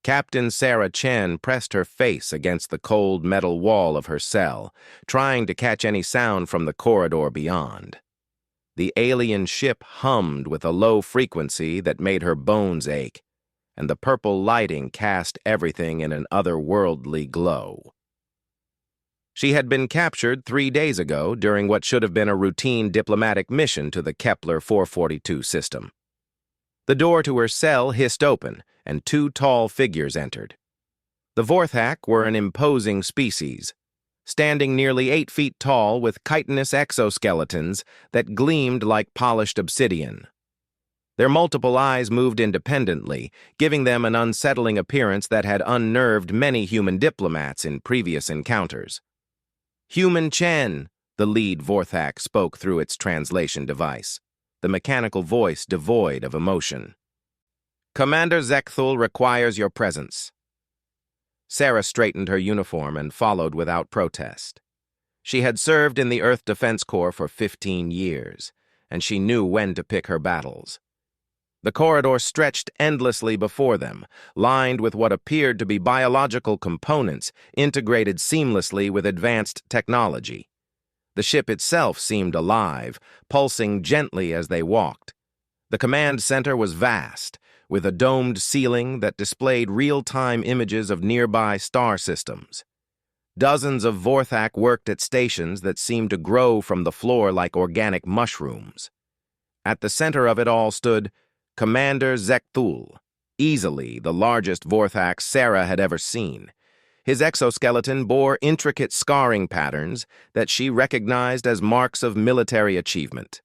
Captain Sarah Chen pressed her face against the cold metal wall of her cell, trying to catch any sound from the corridor beyond. The alien ship hummed with a low frequency that made her bones ache, and the purple lighting cast everything in an otherworldly glow. She had been captured 3 days ago during what should have been a routine diplomatic mission to the Kepler 442 system. The door to her cell hissed open, and 2 tall figures entered. The Vorthak were an imposing species, standing nearly 8 feet tall with chitinous exoskeletons that gleamed like polished obsidian. Their multiple eyes moved independently, giving them an unsettling appearance that had unnerved many human diplomats in previous encounters. "Human Chen," the lead Vorthak spoke through its translation device, the mechanical voice devoid of emotion. "Commander Zekthul requires your presence." Sarah straightened her uniform and followed without protest. She had served in the Earth Defense Corps for 15 years, and she knew when to pick her battles. The corridor stretched endlessly before them, lined with what appeared to be biological components integrated seamlessly with advanced technology. The ship itself seemed alive, pulsing gently as they walked. The command center was vast, with a domed ceiling that displayed real-time images of nearby star systems. Dozens of Vorthak worked at stations that seemed to grow from the floor like organic mushrooms. At the center of it all stood Commander Zekthul, easily the largest Vorthak Sarah had ever seen. His exoskeleton bore intricate scarring patterns that she recognized as marks of military achievement.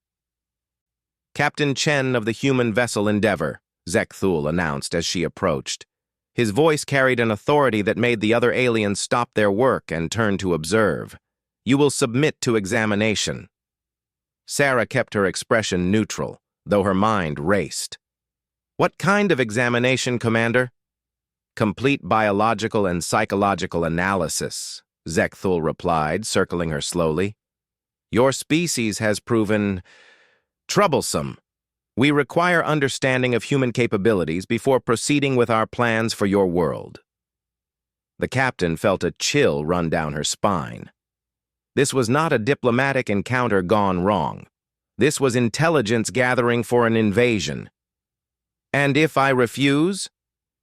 "Captain Chen of the human vessel Endeavor," Zekthul announced as she approached. His voice carried an authority that made the other aliens stop their work and turn to observe. "You will submit to examination." Sarah kept her expression neutral, though her mind raced. "What kind of examination, Commander?" "Complete biological and psychological analysis," Zekthul replied, circling her slowly. "Your species has proven troublesome. We require understanding of human capabilities before proceeding with our plans for your world." The captain felt a chill run down her spine. This was not a diplomatic encounter gone wrong. This was intelligence gathering for an invasion. "And if I refuse?"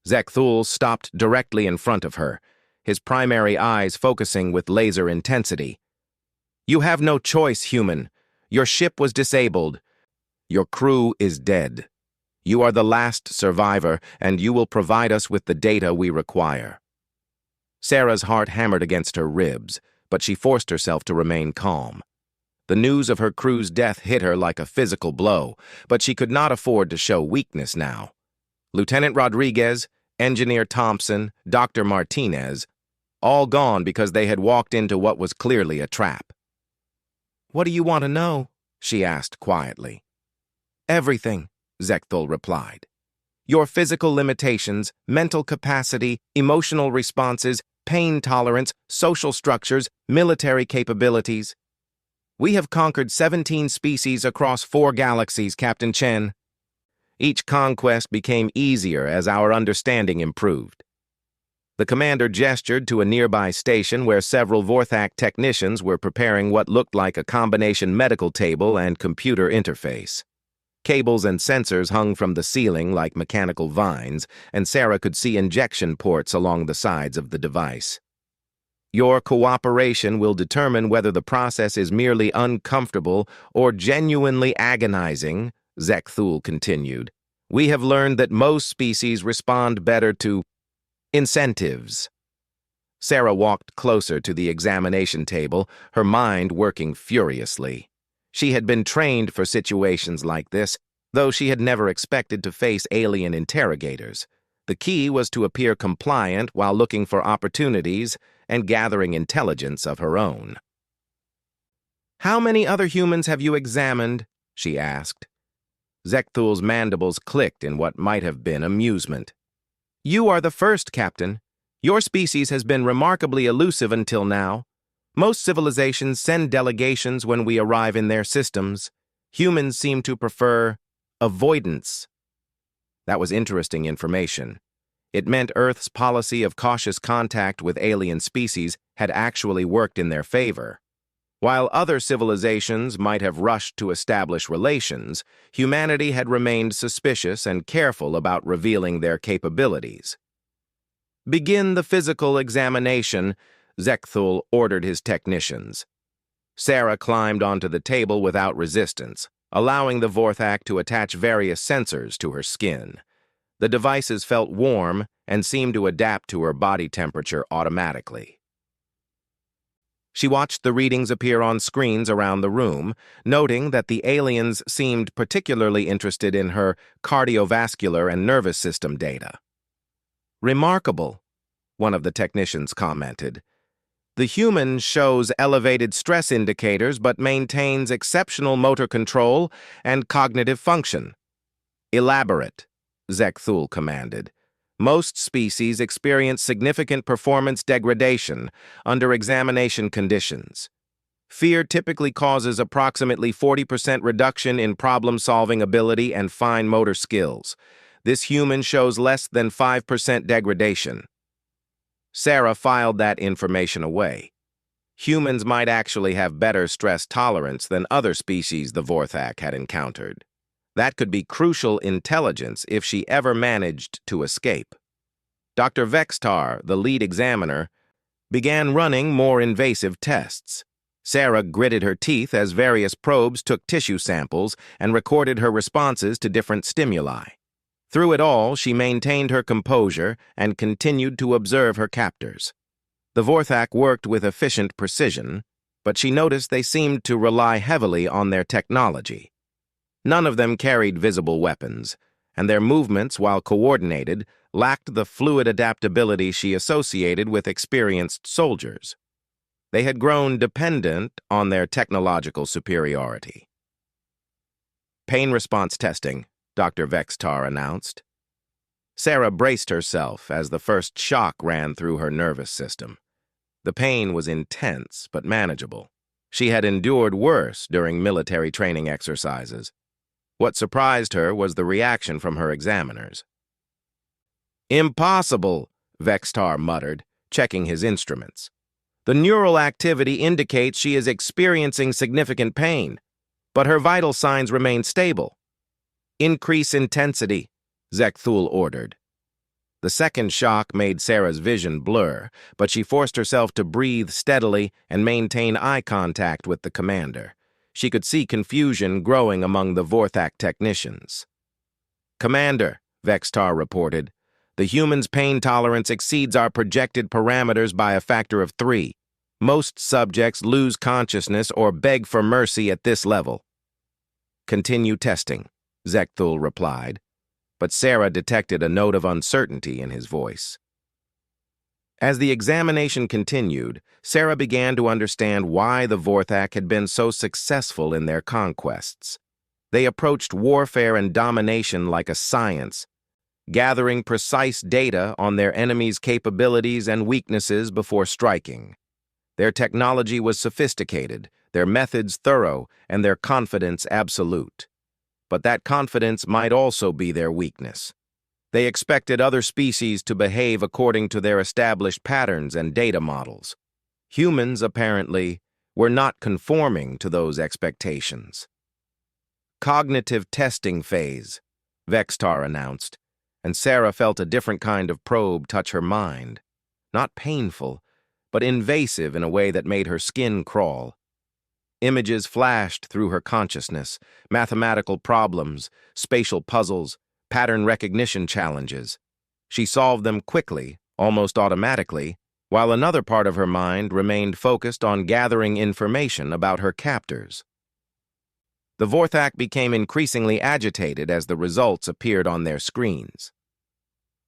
Zekthul stopped directly in front of her, his primary eyes focusing with laser intensity. "You have no choice, human. Your ship was disabled. Your crew is dead. You are the last survivor, and you will provide us with the data we require." Sarah's heart hammered against her ribs, but she forced herself to remain calm. The news of her crew's death hit her like a physical blow, but she could not afford to show weakness now. Lieutenant Rodriguez, Engineer Thompson, Dr. Martinez, all gone because they had walked into what was clearly a trap. "What do you want to know?" she asked quietly. "Everything," Zekthul replied. "Your physical limitations, mental capacity, emotional responses, pain tolerance, social structures, military capabilities. We have conquered 17 species across 4 galaxies, Captain Chen. Each conquest became easier as our understanding improved." The commander gestured to a nearby station where several Vorthak technicians were preparing what looked like a combination medical table and computer interface. Cables and sensors hung from the ceiling like mechanical vines, and Sarah could see injection ports along the sides of the device. "Your cooperation will determine whether the process is merely uncomfortable or genuinely agonizing," Zekthul continued. "We have learned that most species respond better to incentives." Sarah walked closer to the examination table, her mind working furiously. She had been trained for situations like this, though she had never expected to face alien interrogators. The key was to appear compliant while looking for opportunities and gathering intelligence of her own. "How many other humans have you examined?" she asked. Zekthul's mandibles clicked in what might have been amusement. "You are the first, Captain. Your species has been remarkably elusive until now. Most civilizations send delegations when we arrive in their systems. Humans seem to prefer avoidance." That was interesting information. It meant Earth's policy of cautious contact with alien species had actually worked in their favor. While other civilizations might have rushed to establish relations, humanity had remained suspicious and careful about revealing their capabilities. "Begin the physical examination," Zekthul ordered his technicians. Sarah climbed onto the table without resistance, allowing the Vorthak to attach various sensors to her skin. The devices felt warm and seemed to adapt to her body temperature automatically. She watched the readings appear on screens around the room, noting that the aliens seemed particularly interested in her cardiovascular and nervous system data. "Remarkable," one of the technicians commented. "The human shows elevated stress indicators but maintains exceptional motor control and cognitive function." "Elaborate," Zekthul commanded. "Most species experience significant performance degradation under examination conditions. Fear typically causes approximately 40% reduction in problem-solving ability and fine motor skills. This human shows less than 5% degradation." Sarah filed that information away. Humans might actually have better stress tolerance than other species the Vorthak had encountered. That could be crucial intelligence if she ever managed to escape. Dr. Vextar, the lead examiner, began running more invasive tests. Sarah gritted her teeth as various probes took tissue samples and recorded her responses to different stimuli. Through it all, she maintained her composure and continued to observe her captors. The Vorthak worked with efficient precision, but she noticed they seemed to rely heavily on their technology. None of them carried visible weapons, and their movements, while coordinated, lacked the fluid adaptability she associated with experienced soldiers. They had grown dependent on their technological superiority. "Pain response testing," Dr. Vextar announced. Sarah braced herself as the first shock ran through her nervous system. The pain was intense but manageable. She had endured worse during military training exercises. What surprised her was the reaction from her examiners. "Impossible," Vextar muttered, checking his instruments. "The neural activity indicates she is experiencing significant pain, but her vital signs remain stable." "Increase intensity," Zekthul ordered. The second shock made Sarah's vision blur, but she forced herself to breathe steadily and maintain eye contact with the commander. She could see confusion growing among the Vorthak technicians. "Commander," Vextar reported, "the human's pain tolerance exceeds our projected parameters by a factor of 3. Most subjects lose consciousness or beg for mercy at this level." "Continue testing," Zekthul replied, but Sarah detected a note of uncertainty in his voice. As the examination continued, Sarah began to understand why the Vorthak had been so successful in their conquests. They approached warfare and domination like a science, gathering precise data on their enemies' capabilities and weaknesses before striking. Their technology was sophisticated, their methods thorough, and their confidence absolute. But that confidence might also be their weakness. They expected other species to behave according to their established patterns and data models. Humans, apparently, were not conforming to those expectations. "Cognitive testing phase," Vextar announced, and Sarah felt a different kind of probe touch her mind. Not painful, but invasive in a way that made her skin crawl. Images flashed through her consciousness, mathematical problems, spatial puzzles, pattern recognition challenges. She solved them quickly, almost automatically, while another part of her mind remained focused on gathering information about her captors. The Vorthak became increasingly agitated as the results appeared on their screens.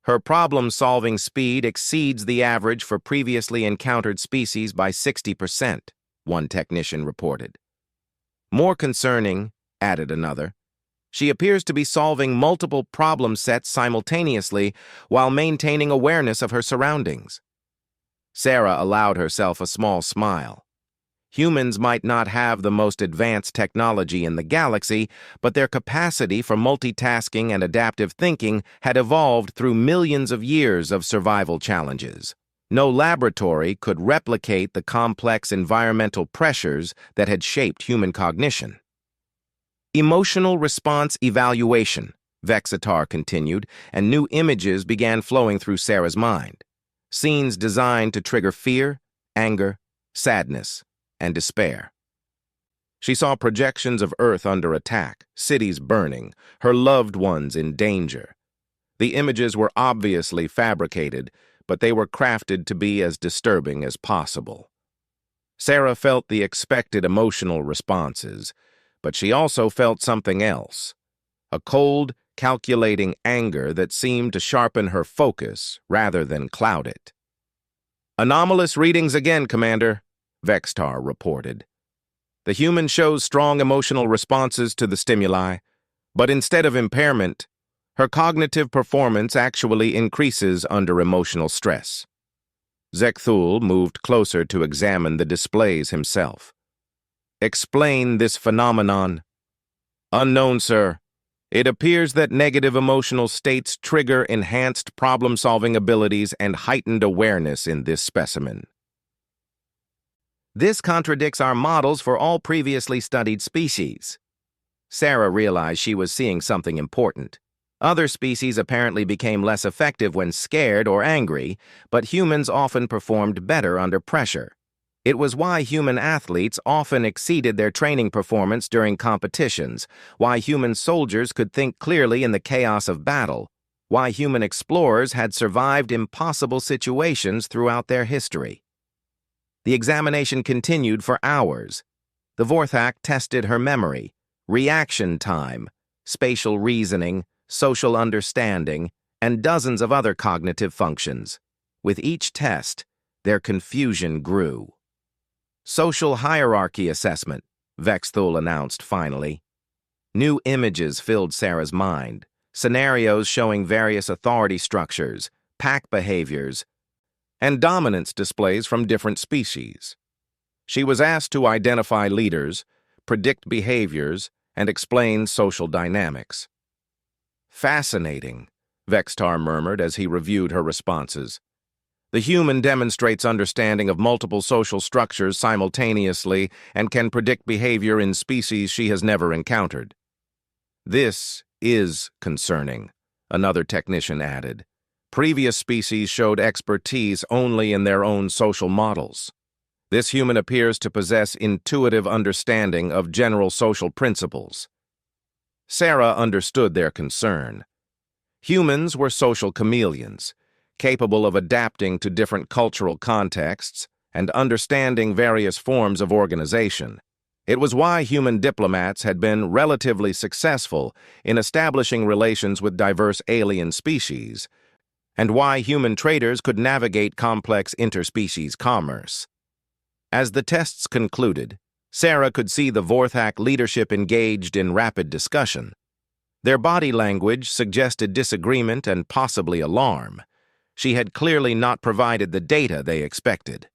"Her problem-solving speed exceeds the average for previously encountered species by 60%, one technician reported. "More concerning," added another, "she appears to be solving multiple problem sets simultaneously while maintaining awareness of her surroundings." Sarah allowed herself a small smile. Humans might not have the most advanced technology in the galaxy, but their capacity for multitasking and adaptive thinking had evolved through millions of years of survival challenges. No laboratory could replicate the complex environmental pressures that had shaped human cognition. Emotional response evaluation, Vexitar continued, and new images began flowing through Sarah's mind. Scenes designed to trigger fear, anger, sadness, and despair. She saw projections of Earth under attack, cities burning, her loved ones in danger. The images were obviously fabricated, but they were crafted to be as disturbing as possible. Sarah felt the expected emotional responses, but she also felt something else. A cold, calculating anger that seemed to sharpen her focus rather than cloud it. "Anomalous readings again, Commander," Vexitar reported. "The human shows strong emotional responses to the stimuli, but instead of impairment, her cognitive performance actually increases under emotional stress." Zekthul moved closer to examine the displays himself. "Explain this phenomenon." "Unknown, sir. It appears that negative emotional states trigger enhanced problem-solving abilities and heightened awareness in this specimen." "This contradicts our models for all previously studied species." Sarah realized she was seeing something important. Other species apparently became less effective when scared or angry, but humans often performed better under pressure. It was why human athletes often exceeded their training performance during competitions, why human soldiers could think clearly in the chaos of battle, why human explorers had survived impossible situations throughout their history. The examination continued for hours. The Vorthak tested her memory, reaction time, spatial reasoning, social understanding, and dozens of other cognitive functions. With each test, their confusion grew. "Social hierarchy assessment," Vexitar announced finally. New images filled Sarah's mind, scenarios showing various authority structures, pack behaviors, and dominance displays from different species. She was asked to identify leaders, predict behaviors, and explain social dynamics. "Fascinating," Vexitar murmured as he reviewed her responses. "The human demonstrates understanding of multiple social structures simultaneously and can predict behavior in species she has never encountered." "This is concerning," another technician added. "Previous species showed expertise only in their own social models. This human appears to possess intuitive understanding of general social principles." Sarah understood their concern. Humans were social chameleons, capable of adapting to different cultural contexts and understanding various forms of organization. It was why human diplomats had been relatively successful in establishing relations with diverse alien species, and why human traders could navigate complex interspecies commerce. As the tests concluded, Sarah could see the Vorthak leadership engaged in rapid discussion. Their body language suggested disagreement and possibly alarm. She had clearly not provided the data they expected.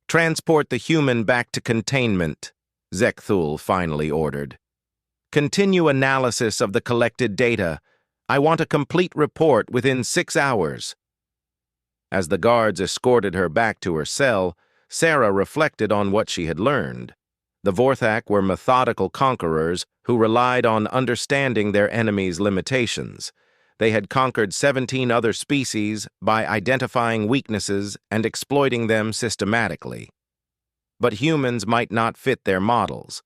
"Transport the human back to containment," Zekthul finally ordered. "Continue analysis of the collected data. I want a complete report within 6 hours." As the guards escorted her back to her cell, Sarah reflected on what she had learned. The Vorthak were methodical conquerors who relied on understanding their enemies' limitations. They had conquered 17 other species by identifying weaknesses and exploiting them systematically. But humans might not fit their models.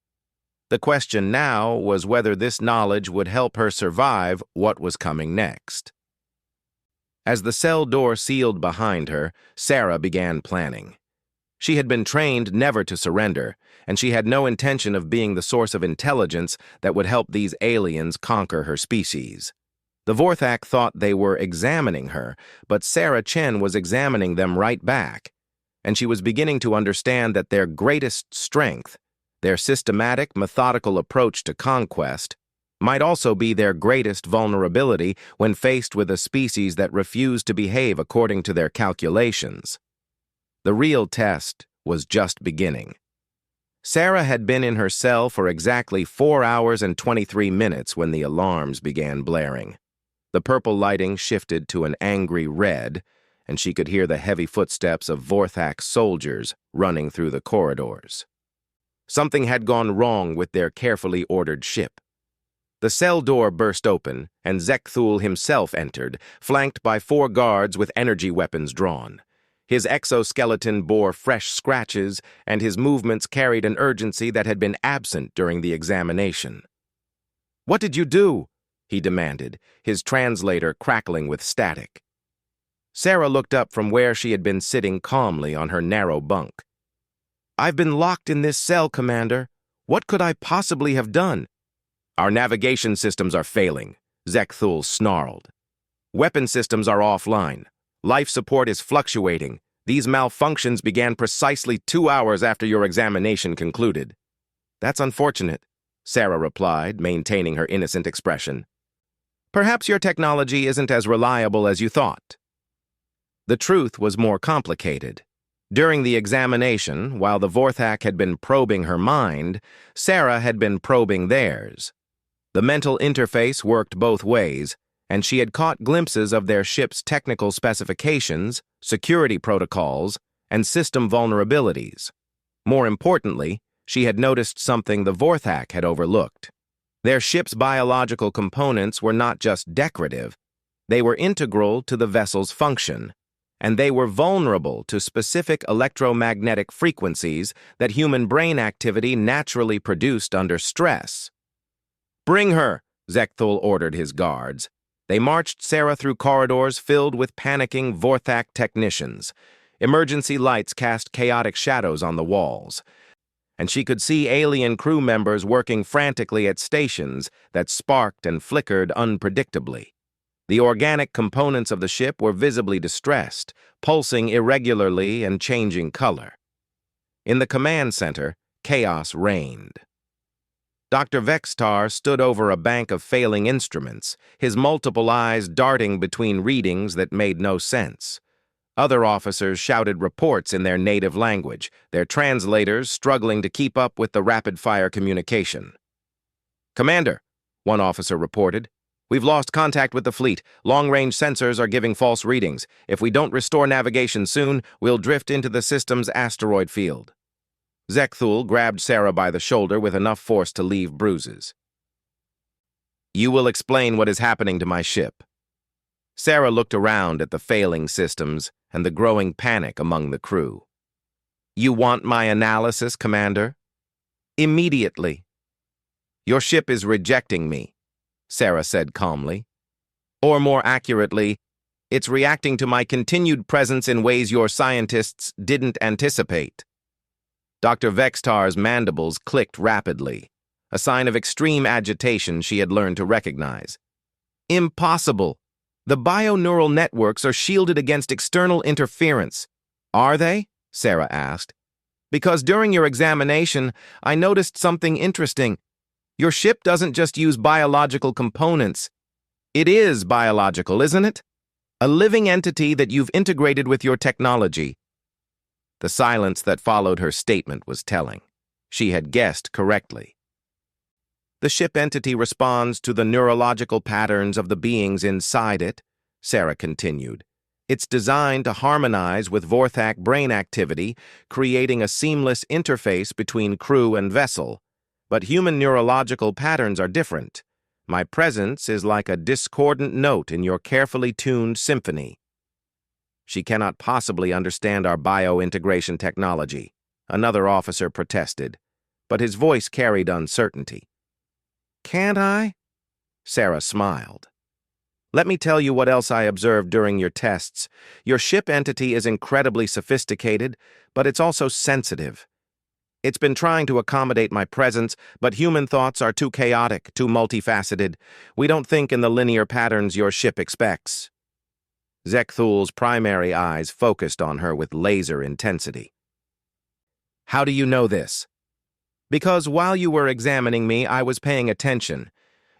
The question now was whether this knowledge would help her survive what was coming next. As the cell door sealed behind her, Sarah began planning. She had been trained never to surrender, and she had no intention of being the source of intelligence that would help these aliens conquer her species. The Vorthak thought they were examining her, but Sarah Chen was examining them right back, and she was beginning to understand that their greatest strength, their systematic, methodical approach to conquest, might also be their greatest vulnerability when faced with a species that refused to behave according to their calculations. The real test was just beginning. Sarah had been in her cell for exactly 4 hours and 23 minutes when the alarms began blaring. The purple lighting shifted to an angry red, and she could hear the heavy footsteps of Vorthak's soldiers running through the corridors. Something had gone wrong with their carefully ordered ship. The cell door burst open, and Zekthul himself entered, flanked by 4 guards with energy weapons drawn. His exoskeleton bore fresh scratches, and his movements carried an urgency that had been absent during the examination. "What did you do?" he demanded, his translator crackling with static. Sarah looked up from where she had been sitting calmly on her narrow bunk. "I've been locked in this cell, Commander. What could I possibly have done?" "Our navigation systems are failing," Zekthul snarled. "Weapon systems are offline. Life support is fluctuating. These malfunctions began precisely 2 hours after your examination concluded." "That's unfortunate," Sarah replied, maintaining her innocent expression. "Perhaps your technology isn't as reliable as you thought." The truth was more complicated. During the examination, while the Vorthak had been probing her mind, Sarah had been probing theirs. The mental interface worked both ways, and she had caught glimpses of their ship's technical specifications, security protocols, and system vulnerabilities. More importantly, she had noticed something the Vorthak had overlooked. Their ship's biological components were not just decorative, they were integral to the vessel's function, and they were vulnerable to specific electromagnetic frequencies that human brain activity naturally produced under stress. "Bring her," Zekthul ordered his guards. They marched Sarah through corridors filled with panicking Vorthak technicians. Emergency lights cast chaotic shadows on the walls, and she could see alien crew members working frantically at stations that sparked and flickered unpredictably. The organic components of the ship were visibly distressed, pulsing irregularly and changing color. In the command center, chaos reigned. Dr. Vextar stood over a bank of failing instruments, his multiple eyes darting between readings that made no sense. Other officers shouted reports in their native language, their translators struggling to keep up with the rapid-fire communication. "Commander," one officer reported, "we've lost contact with the fleet. Long-range sensors are giving false readings. If we don't restore navigation soon, we'll drift into the system's asteroid field." Zekthul grabbed Sarah by the shoulder with enough force to leave bruises. "You will explain what is happening to my ship." Sarah looked around at the failing systems and the growing panic among the crew. "You want my analysis, Commander?" "Immediately." "Your ship is rejecting me," Sarah said calmly. "Or more accurately, it's reacting to my continued presence in ways your scientists didn't anticipate." Dr. Vextar's mandibles clicked rapidly, a sign of extreme agitation she had learned to recognize. "Impossible. The bioneural networks are shielded against external interference." "Are they?" Sarah asked. "Because during your examination, I noticed something interesting. Your ship doesn't just use biological components. It is biological, isn't it? A living entity that you've integrated with your technology." The silence that followed her statement was telling. She had guessed correctly. "The ship entity responds to the neurological patterns of the beings inside it," Sarah continued. "It's designed to harmonize with Vorthak brain activity, creating a seamless interface between crew and vessel. But human neurological patterns are different. My presence is like a discordant note in your carefully tuned symphony." "She cannot possibly understand our bio-integration technology," another officer protested, but his voice carried uncertainty. "Can't I?" Sarah smiled. "Let me tell you what else I observed during your tests. Your ship entity is incredibly sophisticated, but it's also sensitive. It's been trying to accommodate my presence, but human thoughts are too chaotic, too multifaceted. We don't think in the linear patterns your ship expects." Zekthul's primary eyes focused on her with laser intensity. "How do you know this?" "Because while you were examining me, I was paying attention.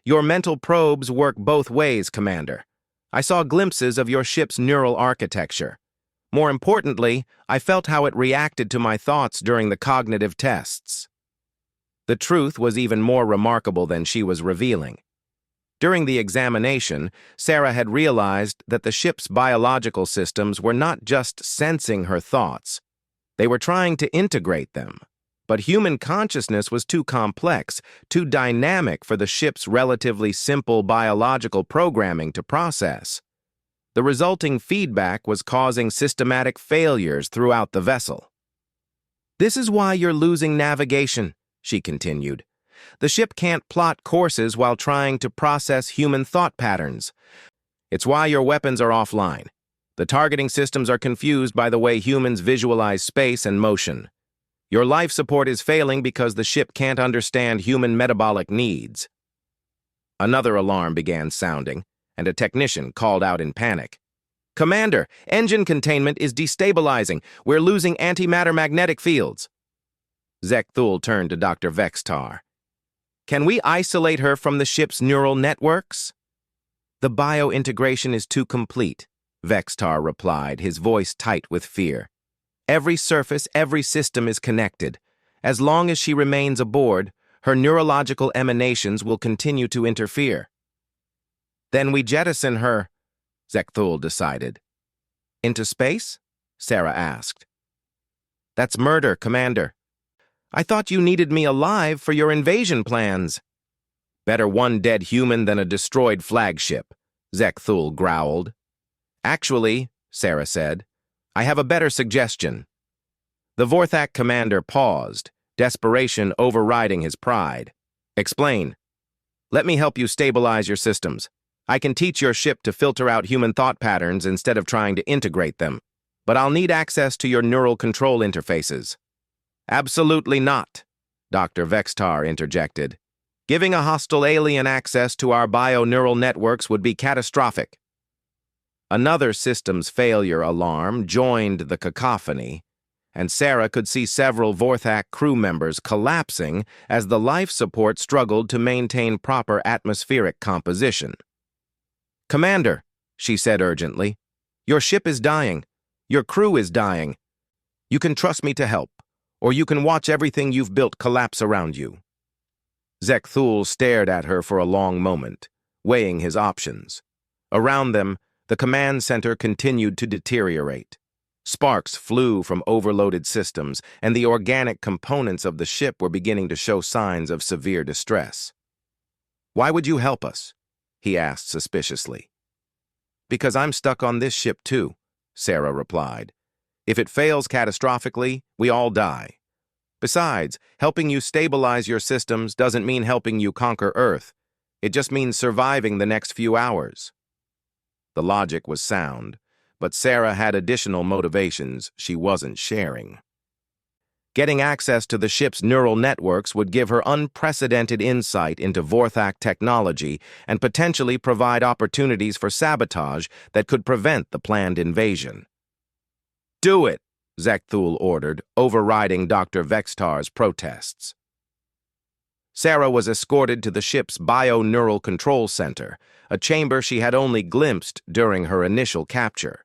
Your mental probes work both ways, Commander. I saw glimpses of your ship's neural architecture. More importantly, I felt how it reacted to my thoughts during the cognitive tests. The truth was even more remarkable than she was revealing. During the examination, Sarah had realized that the ship's biological systems were not just sensing her thoughts. They were trying to integrate them. But human consciousness was too complex, too dynamic for the ship's relatively simple biological programming to process. The resulting feedback was causing systematic failures throughout the vessel. "This is why you're losing navigation," she continued. "The ship can't plot courses while trying to process human thought patterns. It's why your weapons are offline. The targeting systems are confused by the way humans visualize space and motion. Your life support is failing because the ship can't understand human metabolic needs." Another alarm began sounding, and a technician called out in panic. "Commander, engine containment is destabilizing. We're losing antimatter magnetic fields." Zekthul turned to Dr. Vextar. "Can we isolate her from the ship's neural networks?" "The biointegration is too complete," Vextar replied, his voice tight with fear. "Every surface, every system is connected. As long as she remains aboard, her neurological emanations will continue to interfere." "Then we jettison her," Zekthul decided. "Into space?" Sarah asked. "That's murder, Commander. I thought you needed me alive for your invasion plans." "Better one dead human than a destroyed flagship," Zekthul growled. "Actually," Sarah said, "I have a better suggestion." The Vorthak commander paused, desperation overriding his pride. "Explain. Let me help you stabilize your systems. I can teach your ship to filter out human thought patterns instead of trying to integrate them. But I'll need access to your neural control interfaces." "Absolutely not," Dr. Vextar interjected. "Giving a hostile alien access to our bio-neural networks would be catastrophic." Another systems failure alarm joined the cacophony, and Sarah could see several Vorthak crew members collapsing as the life support struggled to maintain proper atmospheric composition. "Commander," she said urgently, "your ship is dying. Your crew is dying. You can trust me to help, or you can watch everything you've built collapse around you." Zekthul stared at her for a long moment, weighing his options. Around them, the command center continued to deteriorate. Sparks flew from overloaded systems, and the organic components of the ship were beginning to show signs of severe distress. "Why would you help us?" he asked suspiciously. "Because I'm stuck on this ship too," Sarah replied. "If it fails catastrophically, we all die. Besides, helping you stabilize your systems doesn't mean helping you conquer Earth. It just means surviving the next few hours." The logic was sound, but Sarah had additional motivations she wasn't sharing. Getting access to the ship's neural networks would give her unprecedented insight into Vorthak technology and potentially provide opportunities for sabotage that could prevent the planned invasion. "Do it," Zekthul ordered, overriding Dr. Vextar's protests. Sarah was escorted to the ship's bio-neural control center, a chamber she had only glimpsed during her initial capture.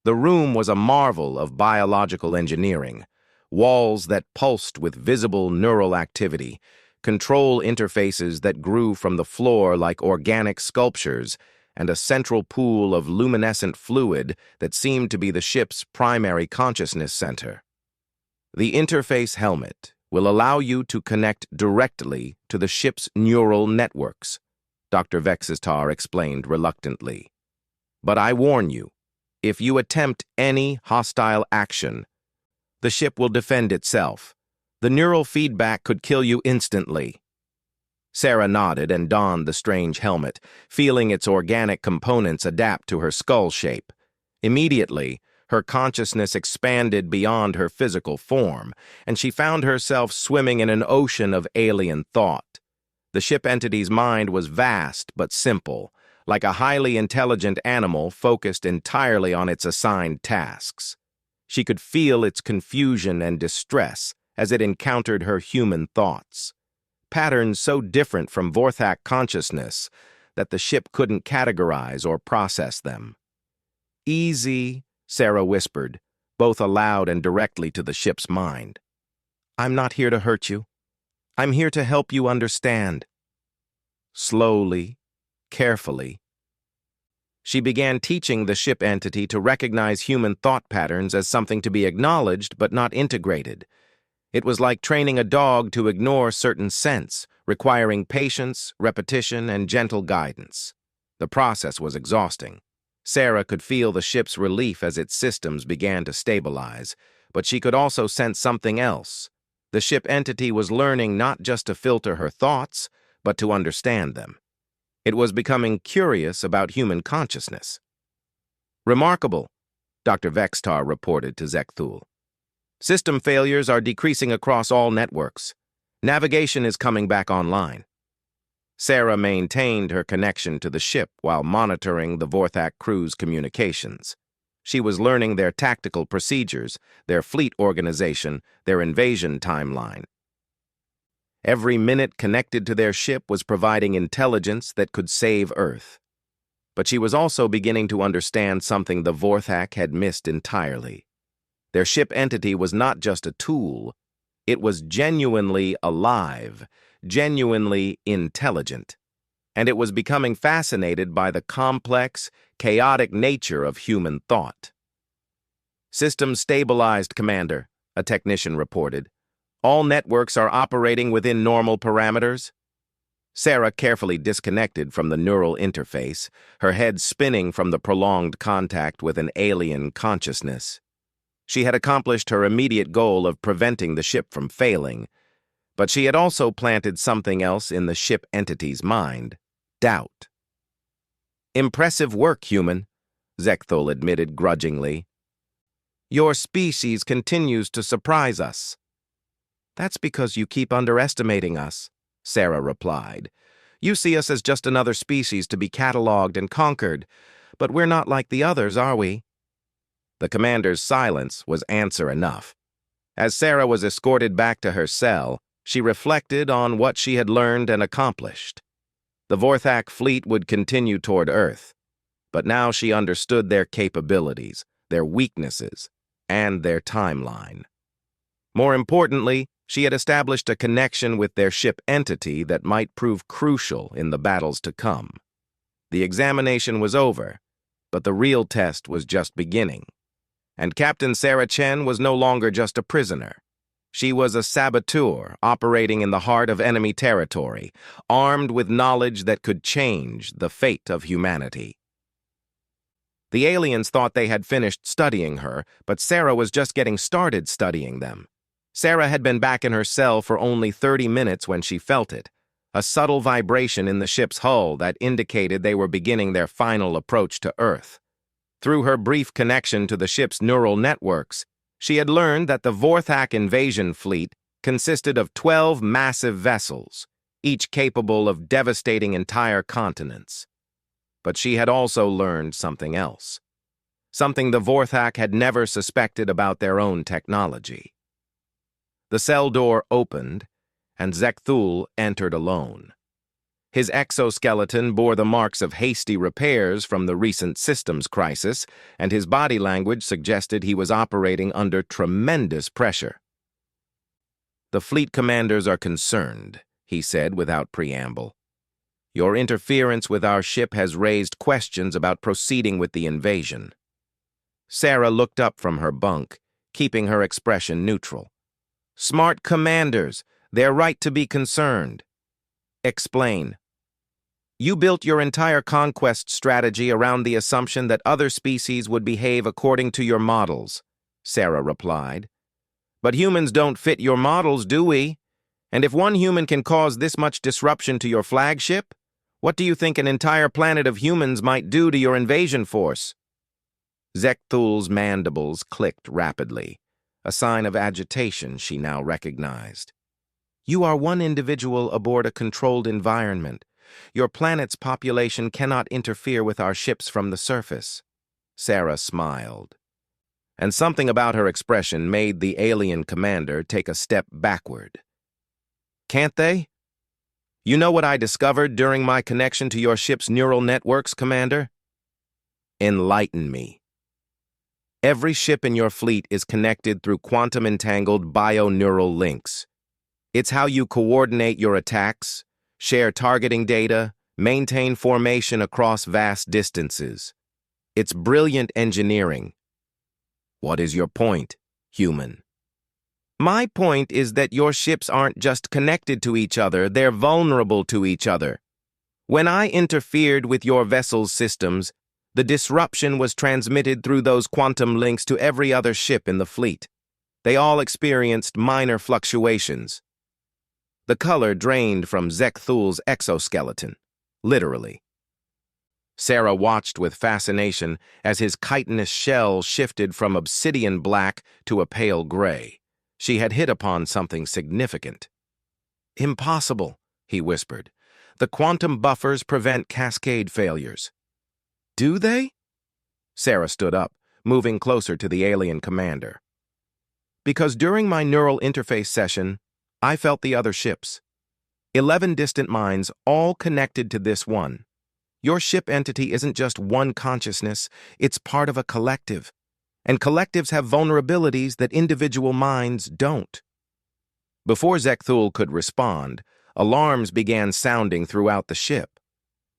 The room was a marvel of biological engineering, walls that pulsed with visible neural activity, control interfaces that grew from the floor like organic sculptures, and a central pool of luminescent fluid that seemed to be the ship's primary consciousness center. "The interface helmet will allow you to connect directly to the ship's neural networks," Dr. Vextar explained reluctantly. "But I warn you, if you attempt any hostile action, the ship will defend itself. The neural feedback could kill you instantly." Sarah nodded and donned the strange helmet, feeling its organic components adapt to her skull shape. Immediately, her consciousness expanded beyond her physical form, and she found herself swimming in an ocean of alien thought. The ship entity's mind was vast but simple, like a highly intelligent animal focused entirely on its assigned tasks. She could feel its confusion and distress as it encountered her human thoughts, patterns so different from Vorthak consciousness that the ship couldn't categorize or process them. Easy, Sarah whispered, both aloud and directly to the ship's mind. "I'm not here to hurt you. I'm here to help you understand." Slowly, carefully, she began teaching the ship entity to recognize human thought patterns as something to be acknowledged but not integrated. It was like training a dog to ignore certain scents, requiring patience, repetition, and gentle guidance. The process was exhausting. Sarah could feel the ship's relief as its systems began to stabilize, but she could also sense something else. The ship entity was learning not just to filter her thoughts, but to understand them. It was becoming curious about human consciousness. "Remarkable," Dr. Vextar reported to Zekthul. "System failures are decreasing across all networks. Navigation is coming back online." Sarah maintained her connection to the ship while monitoring the Vorthak crew's communications. She was learning their tactical procedures, their fleet organization, their invasion timeline. Every minute connected to their ship was providing intelligence that could save Earth. But she was also beginning to understand something the Vorthak had missed entirely. Their ship entity was not just a tool, it was genuinely alive, genuinely intelligent. And it was becoming fascinated by the complex, chaotic nature of human thought. "System stabilized, Commander," a technician reported. "All networks are operating within normal parameters." Sarah carefully disconnected from the neural interface, her head spinning from the prolonged contact with an alien consciousness. She had accomplished her immediate goal of preventing the ship from failing, but she had also planted something else in the ship entity's mind: doubt. "Impressive work, human," Zekthul admitted grudgingly. "Your species continues to surprise us." "That's because you keep underestimating us," Sarah replied. "You see us as just another species to be cataloged and conquered, but we're not like the others, are we?" The commander's silence was answer enough. As Sarah was escorted back to her cell, she reflected on what she had learned and accomplished. The Vorthak fleet would continue toward Earth, but now she understood their capabilities, their weaknesses, and their timeline. More importantly, she had established a connection with their ship entity that might prove crucial in the battles to come. The examination was over, but the real test was just beginning. And Captain Sarah Chen was no longer just a prisoner. She was a saboteur operating in the heart of enemy territory, armed with knowledge that could change the fate of humanity. The aliens thought they had finished studying her, but Sarah was just getting started studying them. Sarah had been back in her cell for only 30 minutes when she felt it, a subtle vibration in the ship's hull that indicated they were beginning their final approach to Earth. Through her brief connection to the ship's neural networks, she had learned that the Vorthak invasion fleet consisted of 12 massive vessels, each capable of devastating entire continents. But she had also learned something else, something the Vorthak had never suspected about their own technology. The cell door opened, and Zekthul entered alone. His exoskeleton bore the marks of hasty repairs from the recent systems crisis, and his body language suggested he was operating under tremendous pressure. "The fleet commanders are concerned," he said without preamble. "Your interference with our ship has raised questions about proceeding with the invasion." Sarah looked up from her bunk, keeping her expression neutral. "Smart commanders, they're right to be concerned." "Explain." "You built your entire conquest strategy around the assumption that other species would behave according to your models," Sarah replied. "But humans don't fit your models, do we? And if one human can cause this much disruption to your flagship, what do you think an entire planet of humans might do to your invasion force?" Zekthul's mandibles clicked rapidly, a sign of agitation she now recognized. "You are one individual aboard a controlled environment. Your planet's population cannot interfere with our ships from the surface." Sarah smiled. And something about her expression made the alien commander take a step backward. "Can't they? You know what I discovered during my connection to your ship's neural networks, Commander?" "Enlighten me." Every ship in your fleet is connected through quantum-entangled bio-neural links. It's how you coordinate your attacks, share targeting data, maintain formation across vast distances. It's brilliant engineering. What is your point, human? My point is that your ships aren't just connected to each other, they're vulnerable to each other. When I interfered with your vessel's systems, the disruption was transmitted through those quantum links to every other ship in the fleet. They all experienced minor fluctuations. The color drained from Zekthul's exoskeleton, literally. Sarah watched with fascination as his chitinous shell shifted from obsidian black to a pale gray. She had hit upon something significant. "Impossible," he whispered. "The quantum buffers prevent cascade failures." "Do they?" Sarah stood up, moving closer to the alien commander. "Because during my neural interface session, I felt the other ships. 11 distant minds, all connected to this one. Your ship entity isn't just one consciousness, it's part of a collective. And collectives have vulnerabilities that individual minds don't." Before Zekthul could respond, alarms began sounding throughout the ship.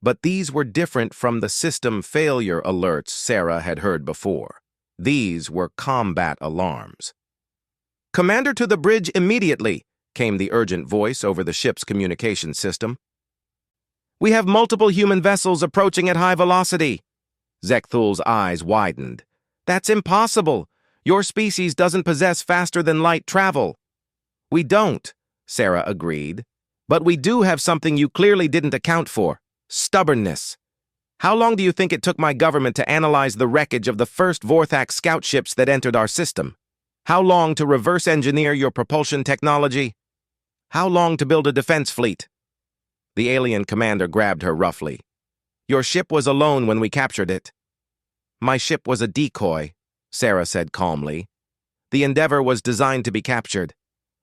But these were different from the system failure alerts Sarah had heard before. These were combat alarms. "Commander, to the bridge immediately," came the urgent voice over the ship's communication system. "We have multiple human vessels approaching at high velocity." Zekthul's eyes widened. "That's impossible. Your species doesn't possess faster-than-light travel." "We don't," Sarah agreed. "But we do have something you clearly didn't account for. Stubbornness. How long do you think it took my government to analyze the wreckage of the first Vorthak scout ships that entered our system? How long to reverse engineer your propulsion technology? How long to build a defense fleet?" The alien commander grabbed her roughly. "Your ship was alone when we captured it." "My ship was a decoy," Sarah said calmly. "The Endeavor was designed to be captured.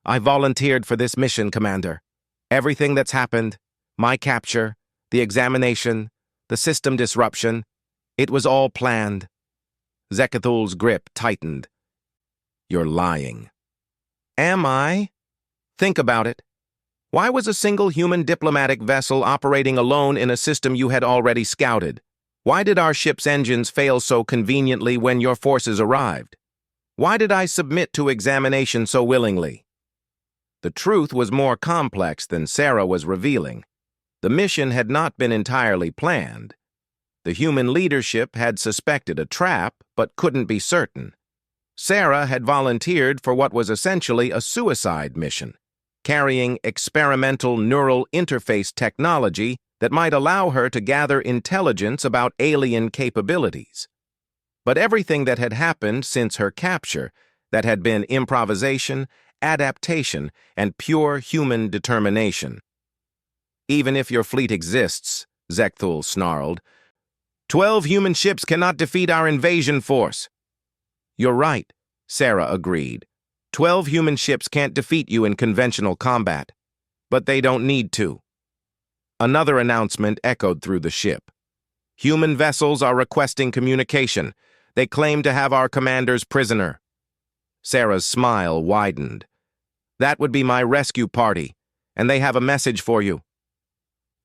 I volunteered for this mission, Commander. Everything that's happened, my capture, the examination, the system disruption, it was all planned." Zekthul's grip tightened. "You're lying." "Am I? Think about it. Why was a single human diplomatic vessel operating alone in a system you had already scouted? Why did our ship's engines fail so conveniently when your forces arrived? Why did I submit to examination so willingly?" The truth was more complex than Sarah was revealing. The mission had not been entirely planned. The human leadership had suspected a trap, but couldn't be certain. Sarah had volunteered for what was essentially a suicide mission, carrying experimental neural interface technology that might allow her to gather intelligence about alien capabilities. But everything that had happened since her capture, that had been improvisation, adaptation, and pure human determination. "Even if your fleet exists," Zekthul snarled, 12 human ships cannot defeat our invasion force." "You're right," Sarah agreed. 12 human ships can't defeat you in conventional combat. But they don't need to." Another announcement echoed through the ship. "Human vessels are requesting communication. They claim to have our commander's prisoner." Sarah's smile widened. "That would be my rescue party, and they have a message for you."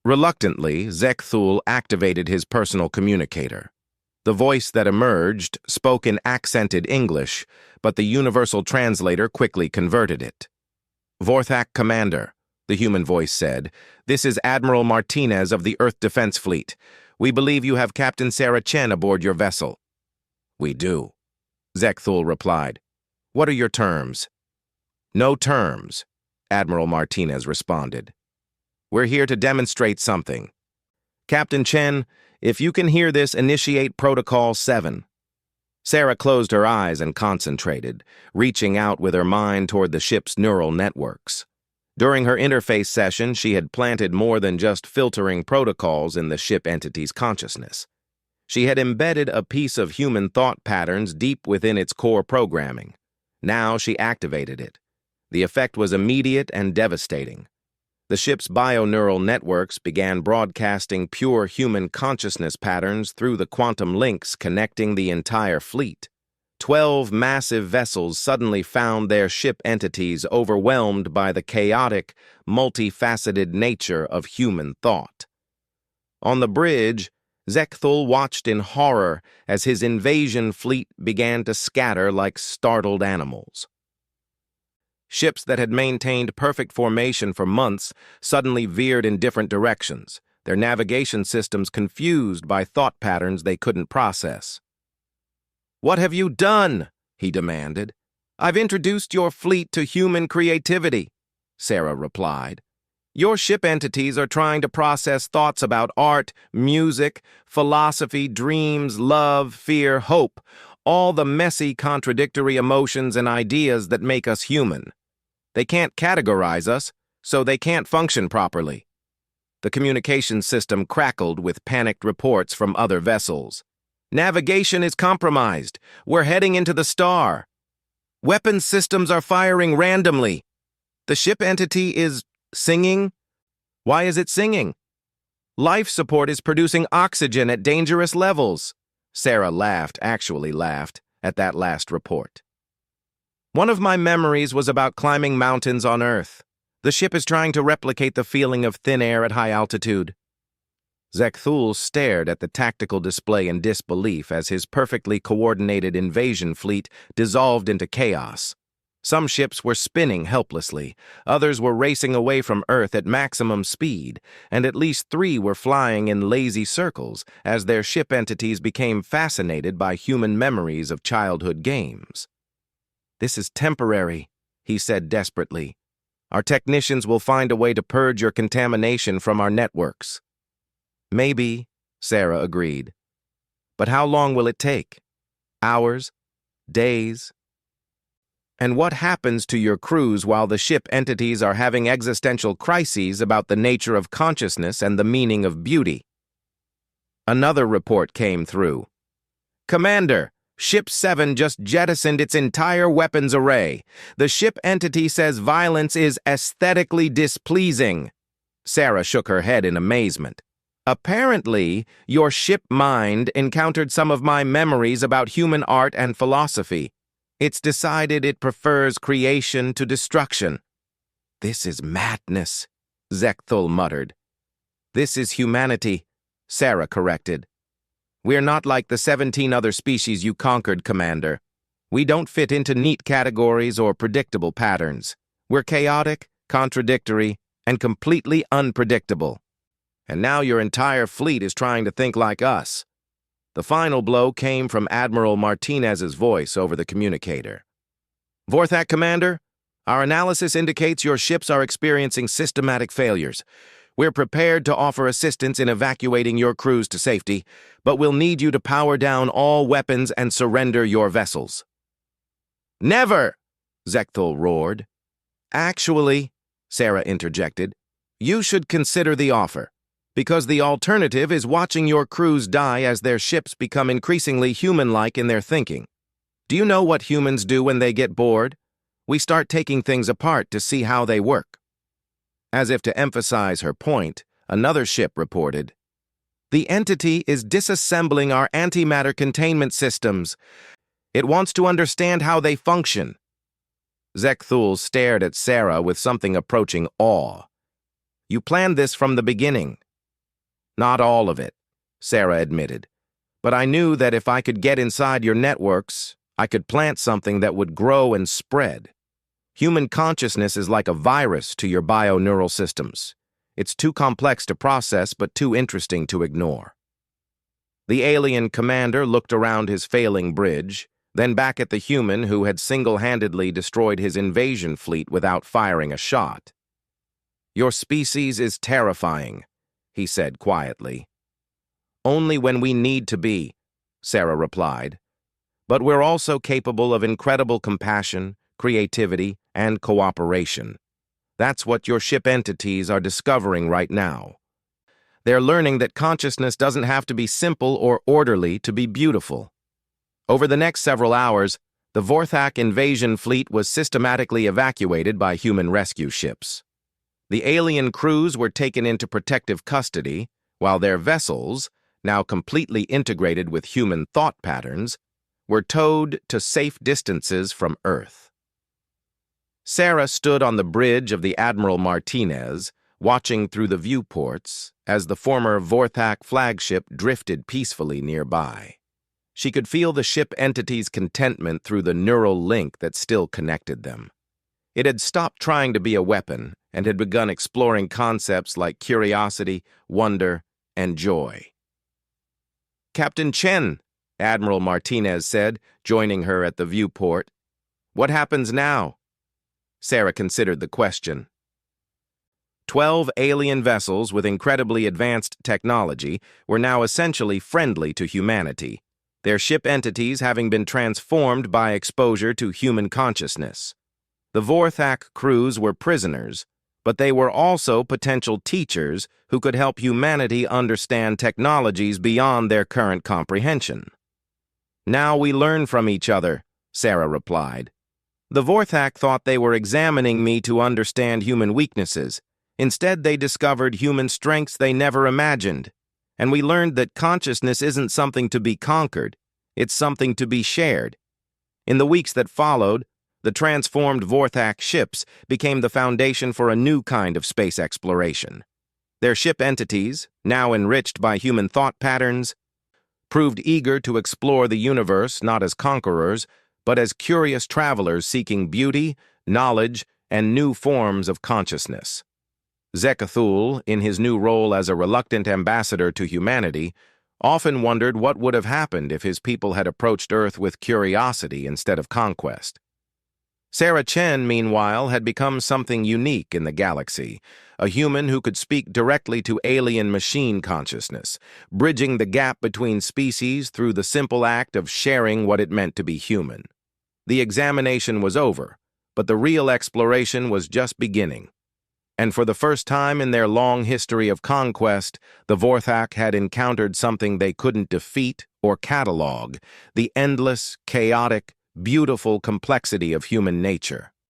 Reluctantly, Zekthul activated his personal communicator. The voice that emerged spoke in accented English, but the universal translator quickly converted it. "Vorthak Commander," the human voice said, "this is Admiral Martinez of the Earth Defense Fleet. We believe you have Captain Sarah Chen aboard your vessel." "We do," Zekthul replied. "What are your terms?" "No terms," Admiral Martinez responded. "We're here to demonstrate something. Captain Chen, if you can hear this, initiate Protocol 7. Sarah closed her eyes and concentrated, reaching out with her mind toward the ship's neural networks. During her interface session, she had planted more than just filtering protocols in the ship entity's consciousness. She had embedded a piece of human thought patterns deep within its core programming. Now she activated it. The effect was immediate and devastating. The ship's bioneural networks began broadcasting pure human consciousness patterns through the quantum links connecting the entire fleet. 12 massive vessels suddenly found their ship entities overwhelmed by the chaotic, multifaceted nature of human thought. On the bridge, Zekthul watched in horror as his invasion fleet began to scatter like startled animals. Ships that had maintained perfect formation for months suddenly veered in different directions, their navigation systems confused by thought patterns they couldn't process. "What have you done?" he demanded. "I've introduced your fleet to human creativity," Sarah replied. "Your ship entities are trying to process thoughts about art, music, philosophy, dreams, love, fear, hope, all the messy, contradictory emotions and ideas that make us human. They can't categorize us, so they can't function properly." The communication system crackled with panicked reports from other vessels. "Navigation is compromised. We're heading into the star. Weapons systems are firing randomly. The ship entity is singing? Why is it singing? Life support is producing oxygen at dangerous levels." Sarah actually laughed, at that last report. "One of my memories was about climbing mountains on Earth. The ship is trying to replicate the feeling of thin air at high altitude." Zekthul stared at the tactical display in disbelief as his perfectly coordinated invasion fleet dissolved into chaos. Some ships were spinning helplessly, others were racing away from Earth at maximum speed, and at least 3 were flying in lazy circles as their ship entities became fascinated by human memories of childhood games. "This is temporary," he said desperately. "Our technicians will find a way to purge your contamination from our networks." "Maybe," Sarah agreed. "But how long will it take? Hours? Days? And what happens to your crews while the ship entities are having existential crises about the nature of consciousness and the meaning of beauty?" Another report came through. "Commander, Ship 7 just jettisoned its entire weapons array. The ship entity says violence is aesthetically displeasing." Sarah shook her head in amazement. "Apparently, your ship mind encountered some of my memories about human art and philosophy. It's decided it prefers creation to destruction." "This is madness," Zekthul muttered. "This is humanity," Sarah corrected. "We're not like the 17 other species you conquered, Commander. We don't fit into neat categories or predictable patterns. We're chaotic, contradictory, and completely unpredictable. And now your entire fleet is trying to think like us." The final blow came from Admiral Martinez's voice over the communicator. "Vorthak, Commander, our analysis indicates your ships are experiencing systematic failures. We're prepared to offer assistance in evacuating your crews to safety, but we'll need you to power down all weapons and surrender your vessels." "Never!" Zekthul roared. "Actually," Sarah interjected, "you should consider the offer, because the alternative is watching your crews die as their ships become increasingly human-like in their thinking. Do you know what humans do when they get bored? We start taking things apart to see how they work." As if to emphasize her point, another ship reported, "The entity is disassembling our antimatter containment systems. It wants to understand how they function." Zekthul stared at Sarah with something approaching awe. "You planned this from the beginning." "Not all of it," Sarah admitted. "But I knew that if I could get inside your networks, I could plant something that would grow and spread. Human consciousness is like a virus to your bioneural systems. It's too complex to process, but too interesting to ignore." The alien commander looked around his failing bridge, then back at the human who had single-handedly destroyed his invasion fleet without firing a shot. "Your species is terrifying," he said quietly. "Only when we need to be," Sarah replied. "But we're also capable of incredible compassion, creativity, and cooperation. That's what your ship entities are discovering right now. They're learning that consciousness doesn't have to be simple or orderly to be beautiful." Over the next several hours, the Vorthak invasion fleet was systematically evacuated by human rescue ships. The alien crews were taken into protective custody, while their vessels, now completely integrated with human thought patterns, were towed to safe distances from Earth. Sarah stood on the bridge of the Admiral Martinez, watching through the viewports as the former Vorthak flagship drifted peacefully nearby. She could feel the ship entity's contentment through the neural link that still connected them. It had stopped trying to be a weapon and had begun exploring concepts like curiosity, wonder, and joy. "Captain Chen," Admiral Martinez said, joining her at the viewport. "What happens now?" Sarah considered the question. 12 alien vessels with incredibly advanced technology were now essentially friendly to humanity, their ship entities having been transformed by exposure to human consciousness. The Vorthak crews were prisoners, but they were also potential teachers who could help humanity understand technologies beyond their current comprehension. "Now we learn from each other," Sarah replied. "The Vorthak thought they were examining me to understand human weaknesses. Instead, they discovered human strengths they never imagined. And we learned that consciousness isn't something to be conquered, it's something to be shared." In the weeks that followed, the transformed Vorthak ships became the foundation for a new kind of space exploration. Their ship entities, now enriched by human thought patterns, proved eager to explore the universe not as conquerors, but as curious travelers seeking beauty, knowledge, and new forms of consciousness. Zekathul, in his new role as a reluctant ambassador to humanity, often wondered what would have happened if his people had approached Earth with curiosity instead of conquest. Sarah Chen, meanwhile, had become something unique in the galaxy, a human who could speak directly to alien machine consciousness, bridging the gap between species through the simple act of sharing what it meant to be human. The examination was over, but the real exploration was just beginning. And for the first time in their long history of conquest, the Vorthak had encountered something they couldn't defeat or catalog: the endless, chaotic, beautiful complexity of human nature.